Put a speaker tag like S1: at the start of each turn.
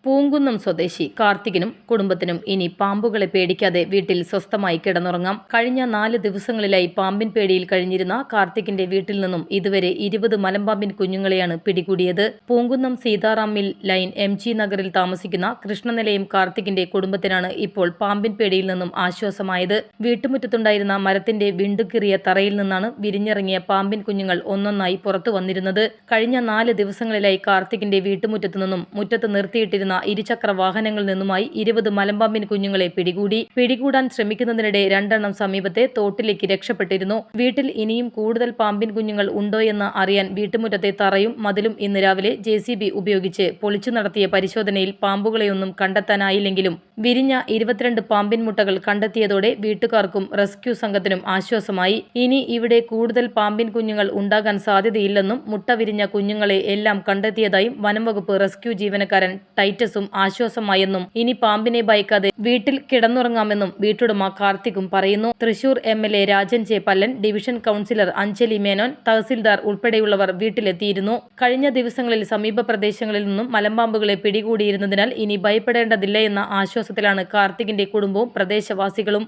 S1: പൂങ്കുന്നം സ്വദേശി കാർത്തികിനും കുടുംബത്തിനും ഇനി പാമ്പുകളെ പേടിക്കാതെ വീട്ടിൽ സ്വസ്ഥമായി കിടന്നുറങ്ങാം. കഴിഞ്ഞ 4 ദിവസങ്ങളിലായി പാമ്പിൻ പേടിയിൽ കഴിഞ്ഞിരുന്ന കാർത്തികിന്റെ വീട്ടിൽ നിന്നും ഇതുവരെ 20 മലമ്പാമ്പിൻ കുഞ്ഞുങ്ങളെയാണ് പിടികൂടിയത്. Poonkunnam Sitaram mill line MG നഗറിൽ താമസിക്കുന്ന കൃഷ്ണനിലയം കാർത്തികിന്റെ കുടുംബത്തിനാണ് ഇപ്പോൾ പാമ്പിൻ പേടിയിൽ നിന്നും ആശ്വാസമായത്. വീട്ടുമുറ്റത്തുണ്ടായിരുന്ന മരത്തിന്റെ വിണ്ടുകീറിയ തറയിൽ നിന്നാണ് വിരിഞ്ഞിറങ്ങിയ പാമ്പിൻ കുഞ്ഞുങ്ങൾ ഒന്നൊന്നായി പുറത്തു വന്നിരുന്നത്. കഴിഞ്ഞ 4 ദിവസങ്ങളിലായി കാർത്തികിന്റെ വീട്ടുമുറ്റത്തു നിന്നും മുറ്റത്ത് നിർത്തിയിട്ടിരുന്ന ഇരുചക്ര വാഹനങ്ങളിൽ നിന്നുമായി 20 മലമ്പാമ്പിൻ കുഞ്ഞുങ്ങളെ പിടികൂടാൻ ശ്രമിക്കുന്നതിനിടെ 2 എണ്ണം സമീപത്തെ തോട്ടിലേക്ക് രക്ഷപ്പെട്ടിരുന്നു. വീട്ടിൽ ഇനിയും കൂടുതൽ പാമ്പിൻ കുഞ്ഞുങ്ങൾ ഉണ്ടോയെന്ന് അറിയാൻ വീട്ടുമുറ്റത്തെ തറയും മതിലും ഇന്ന് രാവിലെ JCB ഉപയോഗിച്ച് പൊളിച്ചു നടത്തിയ പരിശോധനയിൽ പാമ്പുകളെയൊന്നും കണ്ടെത്താനായില്ലെങ്കിലും വിരിഞ്ഞ 22 പാമ്പിൻ മുട്ടകൾ കണ്ടെത്തിയതോടെ വീട്ടുകാർക്കും റെസ്ക്യൂ സംഘത്തിനും ആശ്വാസമായി. ഇനി ഇവിടെ കൂടുതൽ പാമ്പിൻ കുഞ്ഞുങ്ങൾ ഉണ്ടാകാൻ സാധ്യതയില്ലെന്നും മുട്ട വിരിഞ്ഞ കുഞ്ഞുങ്ങളെ എല്ലാം കണ്ടെത്തിയതായും വനംവകുപ്പ് റെസ്ക്യൂ ജീവനക്കാരൻ ടൈറ്റസും ആശ്വാസമായെന്നും ഇനി പാമ്പിനെ ഭയക്കാതെ വീട്ടിൽ കിടന്നുറങ്ങാമെന്നും വീട്ടുടമ കാർത്തികും പറയുന്നു. Thrissur MLA Rajan J. Pallan, division councillor Anjali Menon, tahsildar ഉൾപ്പെടെയുള്ളവർ വീട്ടിലെത്തിയിരുന്നു. കഴിഞ്ഞ ദിവസങ്ങളിൽ സമീപ പ്രദേശങ്ങളിൽ നിന്നും മലമ്പാമ്പുകളെ പിടികൂടിയിരുന്നതിനാൽ ഇനി ഭയപ്പെടേണ്ടതില്ല എന്ന ആശ്വാസത്തിലാണ് കാർത്തികിന്റെ കുടുംബവും പ്രദേശവാസികളും.